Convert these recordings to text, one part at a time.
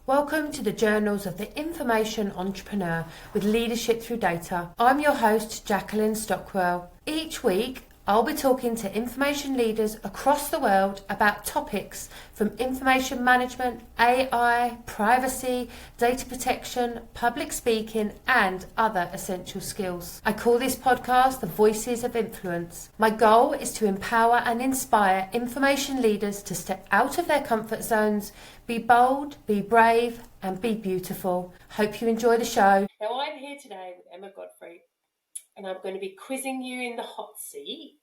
Welcome to the Journals of the Information Entrepreneur with Leadership Through Data. I'm your host, Jacqueline Stockwell. Each week, I'll be talking to information leaders across the world about topics from information management, AI, privacy, data protection, public speaking, and other essential skills. I call this podcast The Voices of Influence. My goal is to empower and inspire information leaders to step out of their comfort zones, be bold, be brave, and be beautiful. Hope you enjoy the show. Now, I'm here today with Emma Godfree, and I'm going to be quizzing you in the hot seat.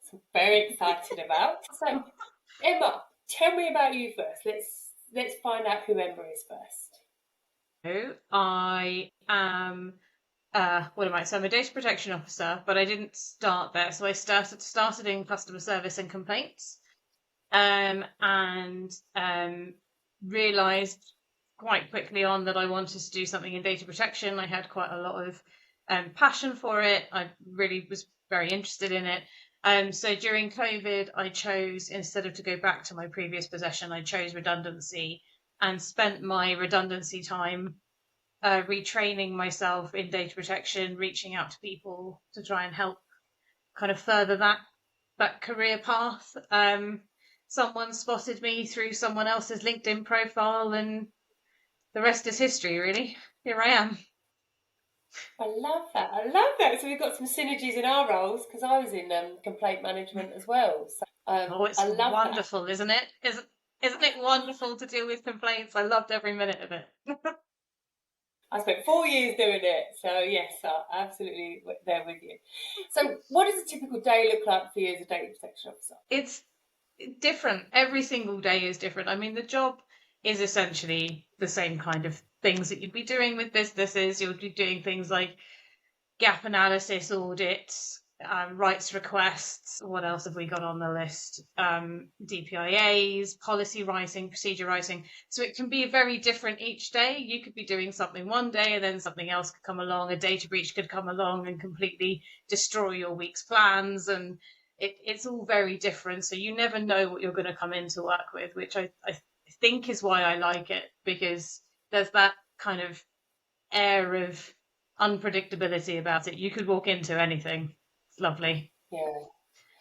So I'm very excited about. So, Emma, tell me about you first. Let's find out who Emma is first. I am, So I'm a data protection officer, but I didn't start there. So I started in customer service and complaints, and realised quite quickly on that I wanted to do something in data protection. I had quite a lot of passion for it. I really was very interested in it. So during COVID, I chose, instead of to go back to my previous position, I chose redundancy and spent my redundancy time retraining myself in data protection, reaching out to people to try and help kind of further that career path. Someone spotted me through someone else's LinkedIn profile, and the rest is history, really. Here I am. I love that. So we've got some synergies in our roles, because I was in complaint management as well. So, it's wonderful, that. Isn't it? Isn't it wonderful to deal with complaints? I loved every minute of it. I spent 4 years doing it, so yes, I'm absolutely there with you. So what does a typical day look like for you as a data protection officer? It's different. Every single day is different. I mean, the job is essentially the same kind of things that you'd be doing with businesses. You'll be doing things like gap analysis, audits, rights requests. What else have we got on the list? DPIAs, policy writing, procedure writing. So it can be very different each day. You could be doing something one day and then something else could come along. A data breach could come along and completely destroy your week's plans. And it's all very different. So you never know what you're going to come in to work with, which I think is why I like it, because there's that kind of air of unpredictability about it. You could walk into anything. It's lovely. Yeah.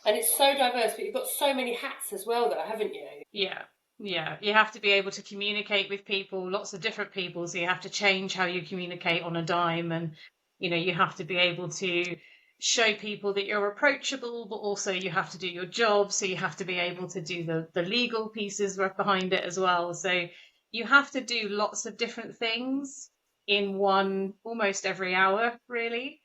And it's so diverse, but you've got so many hats as well, though, haven't you? Yeah. You have to be able to communicate with people, lots of different people. So you have to change how you communicate on a dime. And, you have to be able to show people that you're approachable, but also you have to do your job. So you have to be able to do the legal pieces behind it as well. So you have to do lots of different things in one, almost every hour, really.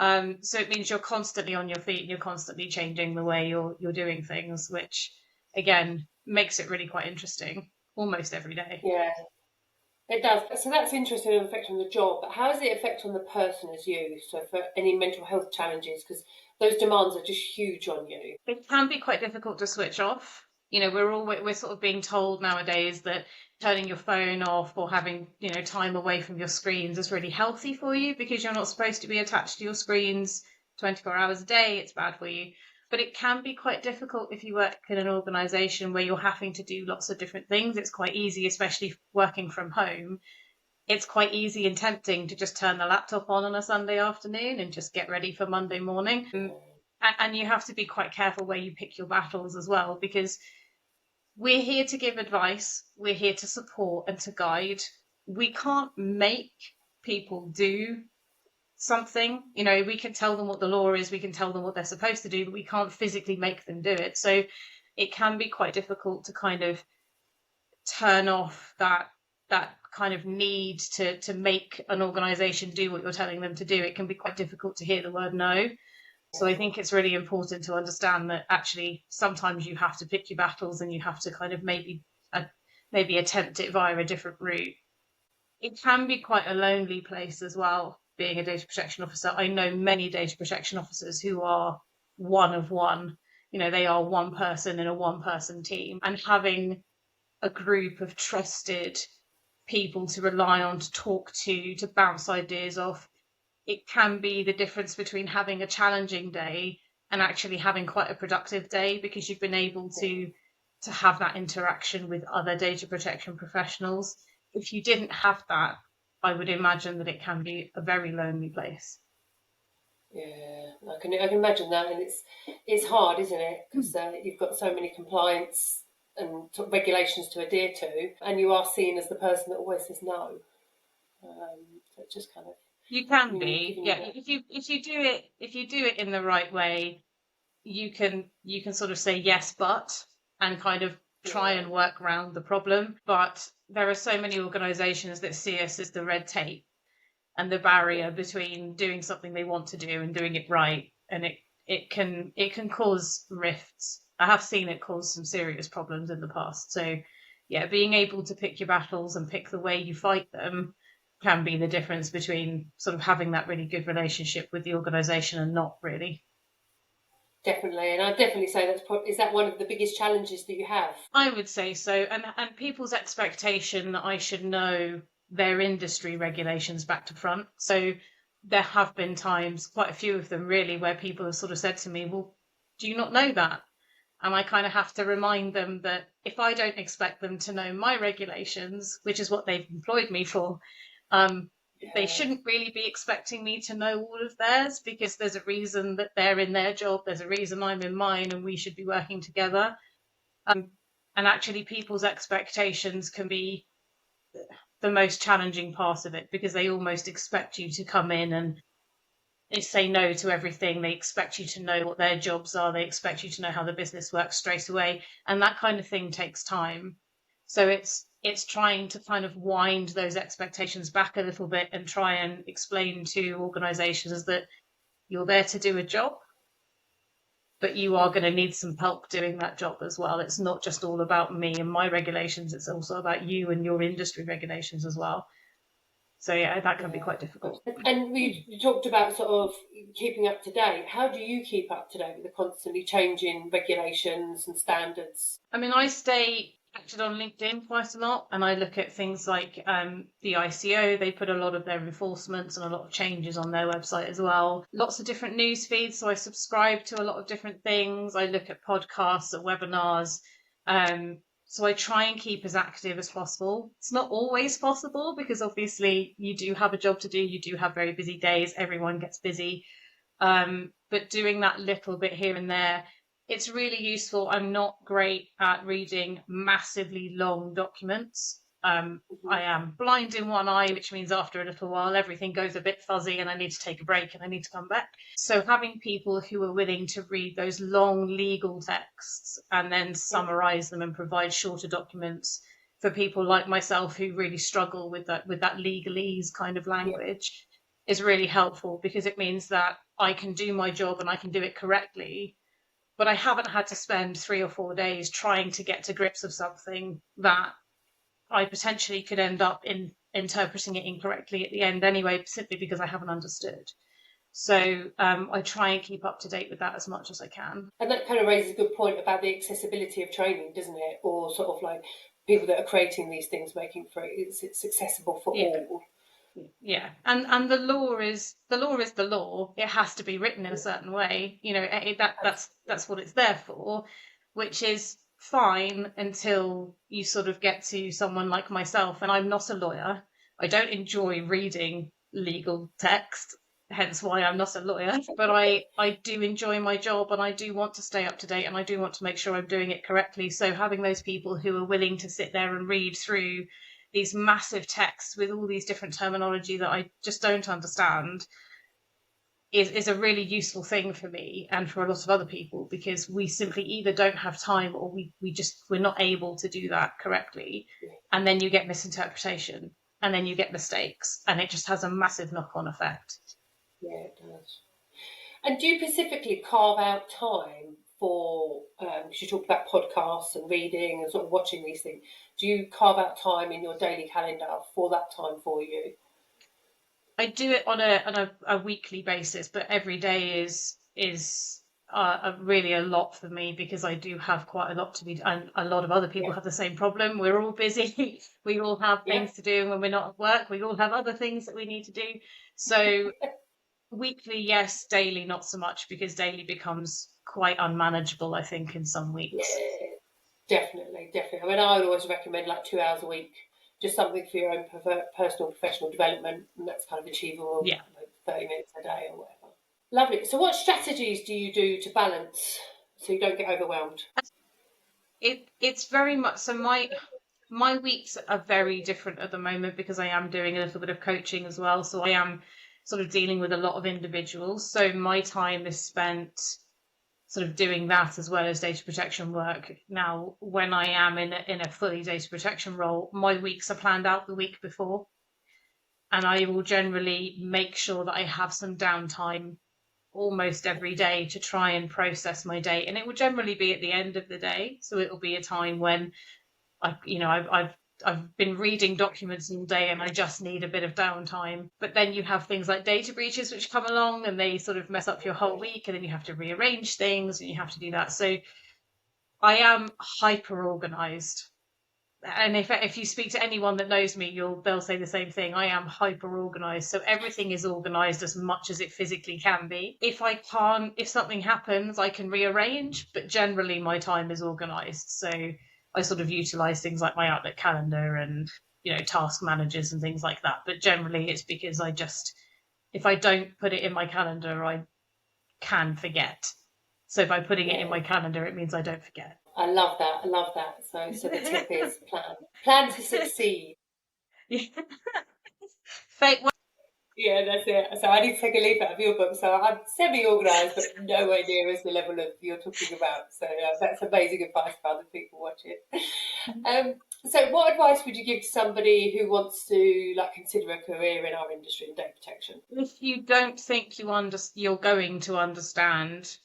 So it means you're constantly on your feet and you're constantly changing the way you're doing things, which again makes it really quite interesting almost every day. Yeah. It does. So that's interesting in effect on the job, but how does it affect on the person as you? So for any mental health challenges, because those demands are just huge on you. It can be quite difficult to switch off. We're sort of being told nowadays that turning your phone off or having, time away from your screens is really healthy for you, because you're not supposed to be attached to your screens 24 hours a day. It's bad for you. But it can be quite difficult if you work in an organisation where you're having to do lots of different things. It's quite easy, especially working from home. It's quite easy and tempting to just turn the laptop on a Sunday afternoon and just get ready for Monday morning. And you have to be quite careful where you pick your battles as well, because we're here to give advice. We're here to support and to guide. We can't make people do something. We can tell them what the law is, we can tell them what they're supposed to do, but we can't physically make them do it. So it can be quite difficult to kind of turn off that kind of need to make an organisation do what you're telling them to do. It can be quite difficult to hear the word no. So I think it's really important to understand that actually sometimes you have to pick your battles and you have to kind of maybe attempt it via a different route. It can be quite a lonely place as well, being a data protection officer. I know many data protection officers who are one of one. They are one person in a one-person team, and having a group of trusted people to rely on, to talk to bounce ideas off, it can be the difference between having a challenging day and actually having quite a productive day, because you've been able to have that interaction with other data protection professionals. if you didn't have that, I would imagine that it can be a very lonely place. Yeah, I can imagine that, and it's hard, isn't it? Because you've got so many compliance and sort of regulations to adhere to, and you are seen as the person that always says no. So it just kind of You can be, yeah. If you do it in the right way, you can sort of say yes, but, and kind of try and work around the problem. But there are so many organisations that see us as the red tape and the barrier between doing something they want to do and doing it right, and it can cause rifts. I have seen it cause some serious problems in the past. So yeah, being able to pick your battles and pick the way you fight them can be the difference between sort of having that really good relationship with the organisation and not really. Definitely, and I'd definitely say is that one of the biggest challenges that you have? I would say so, and people's expectation that I should know their industry regulations back to front. So there have been times, quite a few of them really, where people have sort of said to me, well, do you not know that? And I kind of have to remind them that if I don't expect them to know my regulations, which is what they've employed me for, they shouldn't really be expecting me to know all of theirs, because there's a reason that they're in their job, there's a reason I'm in mine, and we should be working together. And actually, people's expectations can be the most challenging part of it, because they almost expect you to come in and say no to everything. They expect you to know what their jobs are. They expect you to know how the business works straight away. And that kind of thing takes time. So it's trying to kind of wind those expectations back a little bit and try and explain to organisations that you're there to do a job, but you are going to need some help doing that job as well. It's not just all about me and my regulations. It's also about you and your industry regulations as well. So yeah, that can be quite difficult. And you talked about sort of keeping up to date. How do you keep up to date with the constantly changing regulations and standards? I mean, I stay active on LinkedIn quite a lot, and I look at things like the ICO. They put a lot of their enforcements and a lot of changes on their website as well. Lots of different news feeds, so I subscribe to a lot of different things. I look at podcasts, at webinars. So I try and keep as active as possible. It's not always possible, because obviously you do have a job to do. You do have very busy days. Everyone gets busy. But doing that little bit here and there, it's really useful. I'm not great at reading massively long documents. I am blind in one eye, which means after a little while, everything goes a bit fuzzy and I need to take a break and I need to come back. So having people who are willing to read those long legal texts and then summarize them and provide shorter documents for people like myself who really struggle with that legalese kind of language is really helpful, because it means that I can do my job and I can do it correctly, but I haven't had to spend 3 or 4 days trying to get to grips with something that I potentially could end up in interpreting it incorrectly at the end anyway, simply because I haven't understood. So I try and keep up to date with that as much as I can. And that kind of raises a good point about the accessibility of training, doesn't it? Or sort of like people that are creating these things, making it's accessible for all. Yeah, and the law is the law. It has to be written in a certain way. You know, that's what it's there for, which is fine until you sort of get to someone like myself, and I'm not a lawyer. I don't enjoy reading legal text, hence why I'm not a lawyer, but I do enjoy my job, and I do want to stay up to date, and I do want to make sure I'm doing it correctly. So having those people who are willing to sit there and read through these massive texts with all these different terminology that I just don't understand is a really useful thing for me and for a lot of other people, because we simply either don't have time or we're not able to do that correctly. And then you get misinterpretation and then you get mistakes, and it just has a massive knock-on effect. Yeah, it does. And do you specifically carve out time for, because you talked about podcasts and reading and sort of watching these things, do you carve out time in your daily calendar for that time for you? I do it on a weekly basis, but every day is really a lot for me, because I do have quite a lot to be, and a lot of other people have the same problem. We're all busy. We all have things to do, and when we're not at work, we all have other things that we need to do. So weekly, yes. Daily, not so much, because daily becomes quite unmanageable, I think, in some weeks. Yeah, definitely. I mean, I would always recommend like 2 hours a week just something for your own personal professional development, and that's kind of achievable. Yeah. Like 30 minutes a day or whatever. Lovely. So what strategies do you do to balance so you don't get overwhelmed? It's very much so. My weeks are very different at the moment because I am doing a little bit of coaching as well. So I am sort of dealing with a lot of individuals. So my time is spent sort of doing that as well as data protection work. Now, when I am in a fully data protection role, my weeks are planned out the week before, and I will generally make sure that I have some downtime almost every day to try and process my day. And it will generally be at the end of the day. So it will be a time when I've been reading documents all day and I just need a bit of downtime. But then you have things like data breaches which come along and they sort of mess up your whole week, and then you have to rearrange things and you have to do that. So I am hyper organized. And if you speak to anyone that knows me, they'll say the same thing. I am hyper organized. So everything is organized as much as it physically can be. If something happens, I can rearrange, but generally my time is organized. So I sort of utilize things like my Outlook calendar and, task managers and things like that. But generally it's because if I don't put it in my calendar, I can forget. So by putting it in my calendar, it means I don't forget. I love that. So the tip is plan to succeed. Fake. Yeah, that's it. So I need to take a leaf out of your book. So I'm semi-organised, but nowhere near as the level of you're talking about. So that's amazing advice for other people watching. So what advice would you give to somebody who wants to consider a career in our industry in data protection? If you don't think you're going to understand,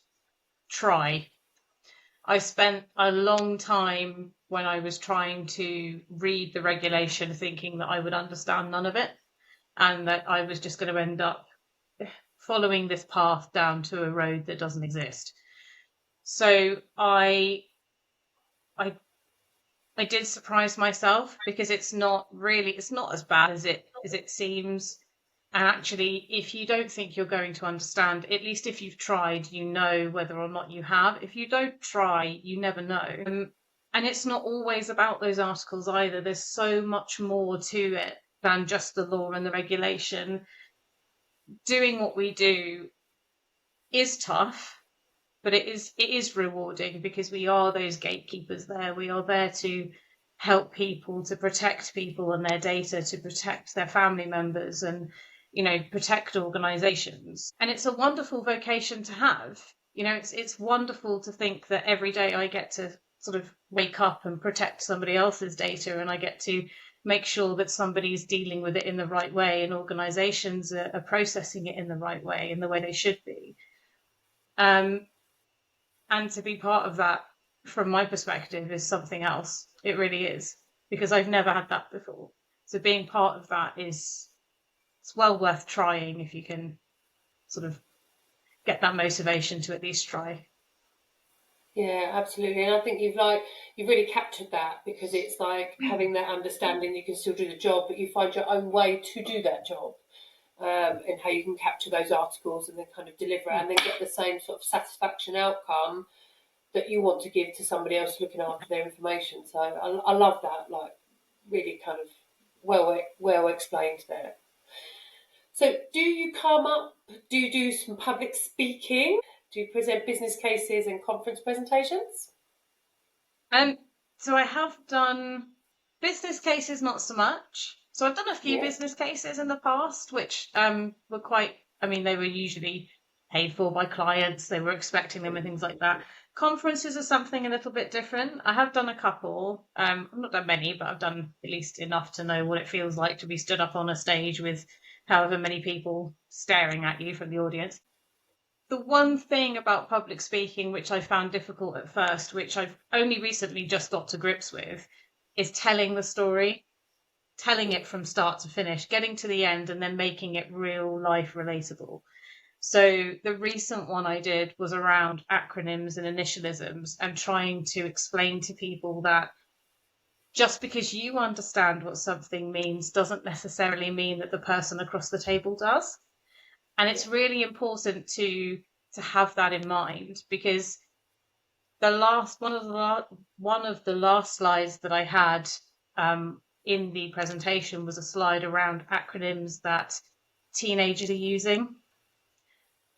try. I spent a long time when I was trying to read the regulation thinking that I would understand none of it, and that I was just going to end up following this path down to a road that doesn't exist. So I did surprise myself, because it's not as bad as it seems. And actually, if you don't think you're going to understand, at least if you've tried, you know whether or not you have. If you don't try, you never know. And it's not always about those articles either. There's so much more to it than just the law and the regulation. Doing what we do is tough, but it is rewarding, because we are those gatekeepers there. We are there to help people, to protect people and their data, to protect their family members, and protect organizations. And it's a wonderful vocation to have. It's wonderful to think that every day I get to sort of wake up and protect somebody else's data, and I get to make sure that somebody's dealing with it in the right way, and organizations are processing it in the right way, in the way they should be. And to be part of that, from my perspective, is something else. It really is, because I've never had that before. So being part of that it's well worth trying, if you can sort of get that motivation to at least try. Yeah, absolutely. And I think you've really captured that, because it's like having that understanding you can still do the job, but you find your own way to do that job, and how you can capture those articles and then kind of deliver and then get the same sort of satisfaction outcome that you want to give to somebody else looking after their information. So I love that, really kind of well explained there. So do you do some public speaking? Do you present business cases and conference presentations? So I have done business cases, not so much. So I've done a few business cases in the past, which were they were usually paid for by clients. They were expecting them and things like that. Conferences are something a little bit different. I have done a couple. I've not done many, but I've done at least enough to know what it feels like to be stood up on a stage with however many people staring at you from the audience. The one thing about public speaking which I found difficult at first, which I've only recently just got to grips with, is telling the story, telling it from start to finish, getting to the end and then making it real life relatable. So the recent one I did was around acronyms and initialisms, and trying to explain to people that just because you understand what something means doesn't necessarily mean that the person across the table does. And it's really important to have that in mind, because one of the last slides that I had in the presentation was a slide around acronyms that teenagers are using.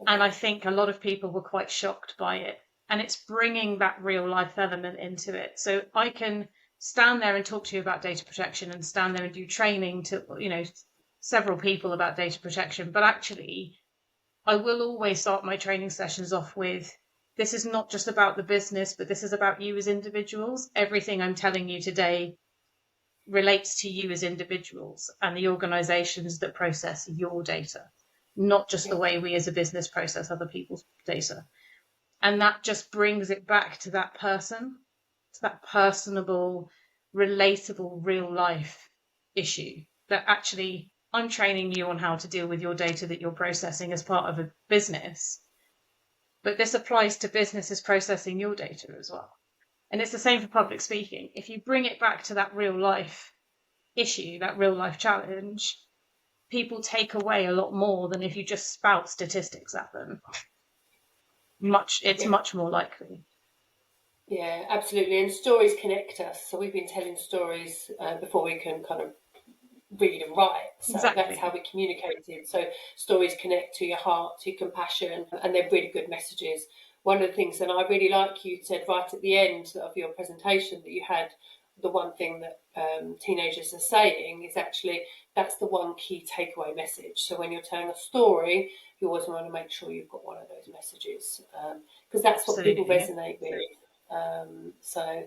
And I think a lot of people were quite shocked by it. And it's bringing that real life element into it. So I can stand there and talk to you about data protection and stand there and do training to, several people about data protection. But actually, I will always start my training sessions off with, this is not just about the business, but this is about you as individuals. Everything I'm telling you today relates to you as individuals and the organizations that process your data, not just the way we as a business process other people's data. And that just brings it back to that person, to that personable, relatable, real life issue that actually I'm training you on how to deal with your data that you're processing as part of a business. But this applies to businesses processing your data as well. And it's the same for public speaking. If you bring it back to that real life issue, that real life challenge, people take away a lot more than if you just spout statistics at them. It's much more likely. Yeah, absolutely. And stories connect us. So we've been telling stories before we can kind of read and write. So Exactly. That's how we communicated. So stories connect to your heart, to your compassion, and they're really good messages. One of the things, and I really like you said right at the end of your presentation, that you had the one thing that teenagers are saying is actually that's the one key takeaway message. So when you're telling a story, you always want to make sure you've got one of those messages, because that's what Absolutely. people resonate with. So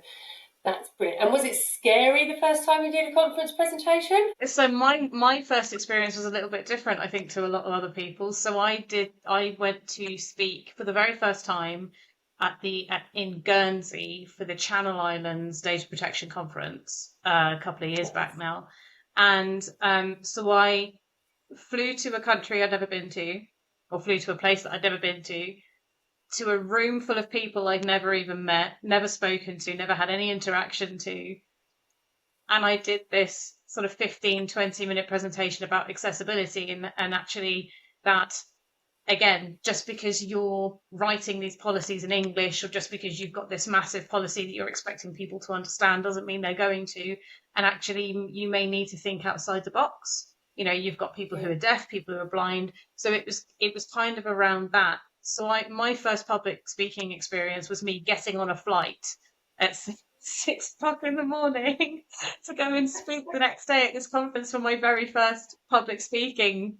that's brilliant. And was it scary the first time you did a conference presentation? So my first experience was a little bit different, I think, to a lot of other people. So I went to speak for the very first time in Guernsey for the Channel Islands Data Protection Conference a couple of years back now. And so I flew to a country I'd never been to, or flew to a place that I'd never been to a room full of people I'd never even met, never spoken to, never had any interaction to. And I did this sort of 15, 20-minute presentation about accessibility and actually that, again, just because you're writing these policies in English or just because you've got this massive policy that you're expecting people to understand doesn't mean they're going to. And actually, you may need to think outside the box. You've got people who are deaf, people who are blind. So it was kind of around that. So my first public speaking experience was me getting on a flight at 6 o'clock in the morning to go and speak the next day at this conference for my very first public speaking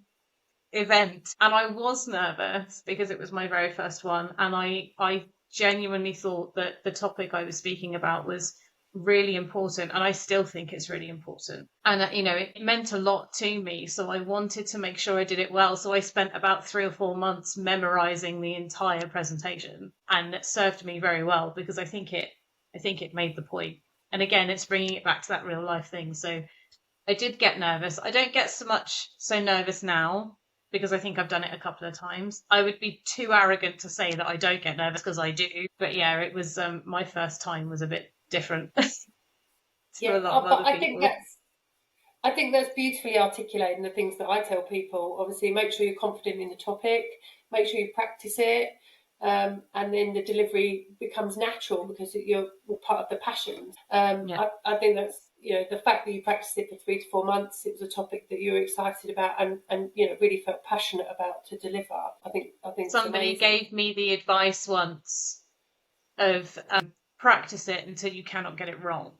event. And I was nervous because it was my very first one. And I genuinely thought that the topic I was speaking about was really important. And I still think it's really important. And, it meant a lot to me. So I wanted to make sure I did it well. So I spent about 3 or 4 months memorizing the entire presentation. And it served me very well because I think it made the point. And again, it's bringing it back to that real life thing. So I did get nervous. I don't get so nervous now because I think I've done it a couple of times. I would be too arrogant to say that I don't get nervous because I do. But yeah, it was my first time was a bit different to a lot of other people. I think that's beautifully articulating the things that I tell people. Obviously, make sure you're confident in the topic, make sure you practice it, and then the delivery becomes natural because you're part of the passion. I think that's the fact that you practiced it for 3 to 4 months. It was a topic that you were excited about and really felt passionate about to deliver. I think somebody gave me the advice once of practice it until you cannot get it wrong.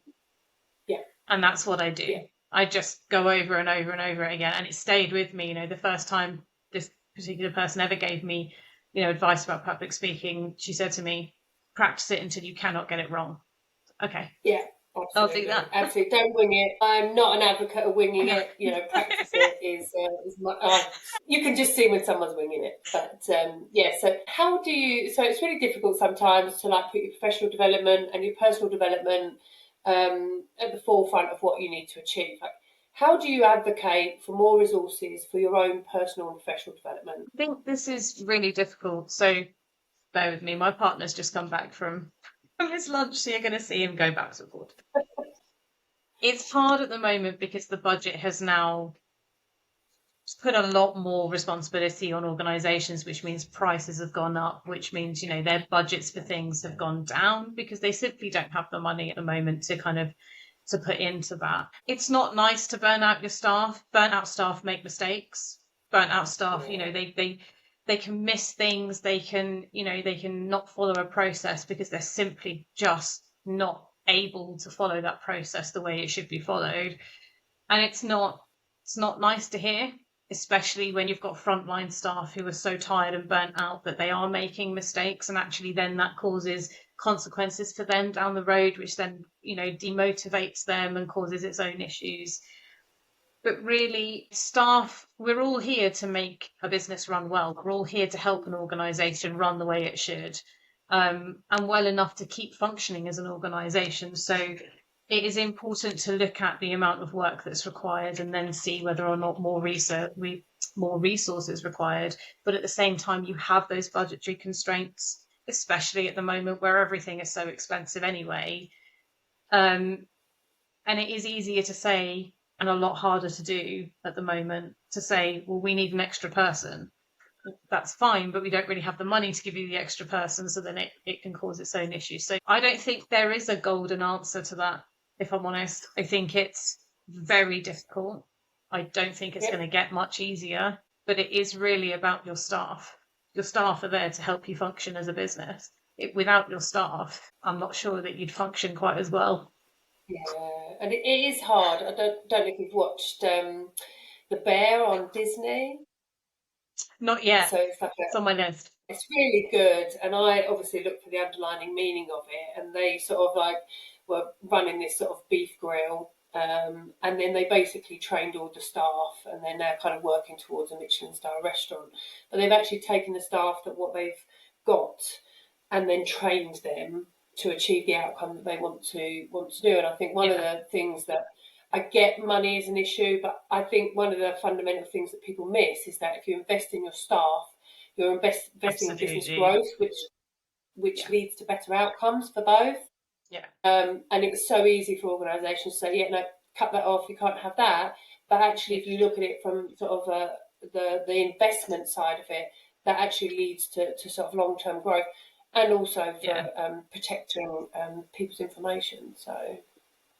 Yeah, and that's what I do. Yeah. I just go over and over and over again, and it stayed with me. The first time this particular person ever gave me advice about public speaking, she said to me, practice it until you cannot get it wrong. Okay. Yeah, absolutely. I'll do that. Absolutely. Don't wing it. I'm not an advocate of winging it. Practice it is you can just see when someone's winging it. But so how do you, so it's really difficult sometimes to put your professional development and your personal development at the forefront of what you need to achieve. How do you advocate for more resources for your own personal and professional development? I think this is really difficult. So bear with me. My partner's just come back from his lunch, so you're going to see him go back and forth. It's hard at the moment because the budget has now put a lot more responsibility on organisations, which means prices have gone up, which means, their budgets for things have gone down because they simply don't have the money at the moment to kind of to put into that. It's not nice to burn out your staff. Burnt out staff make mistakes. Burnt out staff, they can miss things. They can not follow a process because they're simply just not able to follow that process the way it should be followed. And it's not nice to hear, especially when you've got frontline staff who are so tired and burnt out that they are making mistakes, and actually then that causes consequences for them down the road, which then demotivates them and causes its own issues. But really, staff, we're all here to make a business run well. We're all here to help an organisation run the way it should, and well enough to keep functioning as an organisation. So it is important to look at the amount of work that's required and then see whether or not more resources required. But at the same time, you have those budgetary constraints, especially at the moment where everything is so expensive anyway. And it is easier to say and a lot harder to do at the moment to say, well, we need an extra person. That's fine, but we don't really have the money to give you the extra person, so then it can cause its own issues. So I don't think there is a golden answer to that, if I'm honest. I think it's very difficult. I don't think it's going to get much easier, but it is really about your staff. Your staff are there to help you function as a business. Without your staff, I'm not sure that you'd function quite as well. Yeah, and it is hard. I don't know if you've watched The Bear on Disney. Not yet. So it's on my list. It's really good, and I obviously looked for the underlining meaning of it. And they sort of were running this sort of beef grill, and then they basically trained all the staff, and they're now kind of working towards a Michelin star restaurant. But they've actually taken the staff that what they've got, and then trained them to achieve the outcome that they want to do. And I think one of the things that I get, money is an issue, but I think one of the fundamental things that people miss is that if you invest in your staff, you're investing in business growth, which leads to better outcomes for both. Yeah. And it's so easy for organisations to say, no, cut that off, you can't have that. But actually, if you look at it from sort of the investment side of it, that actually leads to sort of long-term growth. And also for protecting people's information. So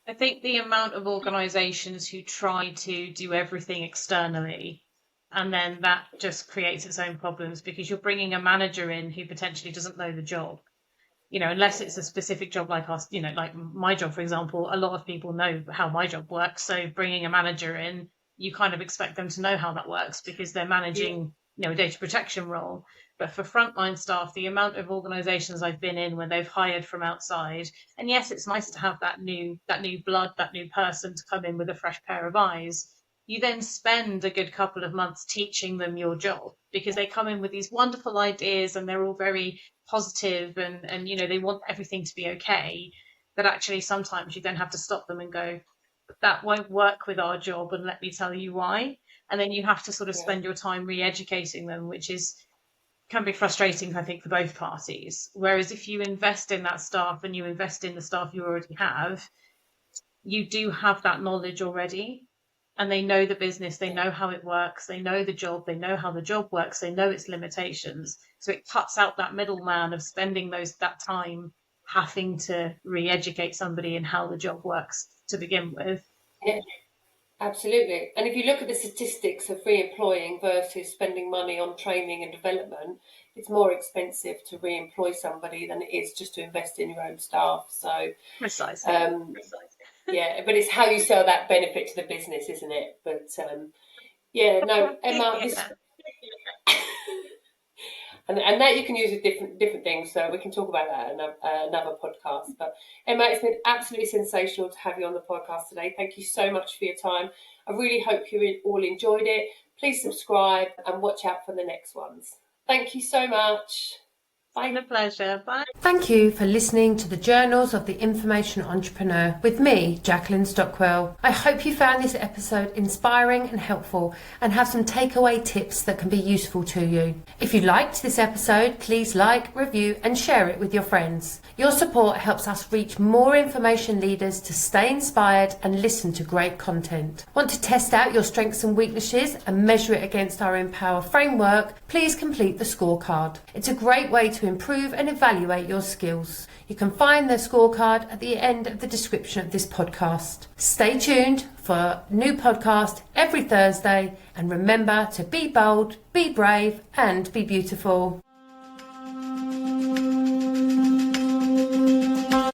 I think the amount of organisations who try to do everything externally, and then that just creates its own problems because you're bringing a manager in who potentially doesn't know the job. Unless it's a specific job like us, like my job, for example, a lot of people know how my job works. So bringing a manager in, you kind of expect them to know how that works because they're managing, a data protection role. But for frontline staff, the amount of organisations I've been in where they've hired from outside, and yes, it's nice to have that new blood, that new person to come in with a fresh pair of eyes. You then spend a good couple of months teaching them your job because they come in with these wonderful ideas and they're all very positive and they want everything to be okay. But actually, sometimes you then have to stop them and go, that won't work with our job, and let me tell you why. And then you have to sort of spend your time re-educating them, which can be frustrating, I think, for both parties. Whereas if you invest in that staff and you invest in the staff you already have, you do have that knowledge already, and they know the business, they know how it works, they know the job, they know how the job works, they know its limitations. So it cuts out that middleman of spending that time having to re-educate somebody in how the job works to begin with. Yeah. Absolutely. And if you look at the statistics of re-employing versus spending money on training and development, it's more expensive to re-employ somebody than it is just to invest in your own staff. So precisely. Yeah, but it's how you sell that benefit to the business, isn't it? But Emma, and that you can use with different things, so we can talk about that in another podcast. But Emma, it's been absolutely sensational to have you on the podcast today. Thank you so much for your time. I really hope you all enjoyed it. Please subscribe and watch out for the next ones. Thank you so much. Bye. It's a pleasure. Bye. Thank you for listening to the Journals of the Information Entrepreneur with me, Jacqueline Stockwell. I hope you found this episode inspiring and helpful and have some takeaway tips that can be useful to you. If you liked this episode, please like, review and share it with your friends. Your support helps us reach more information leaders to stay inspired and listen to great content. Want to test out your strengths and weaknesses and measure it against our Empower framework? Please complete the scorecard. It's a great way to to improve and evaluate your skills. You can find the scorecard at the end of the description of this podcast. Stay tuned for a new podcast every Thursday, and remember to be bold, be brave, and be beautiful.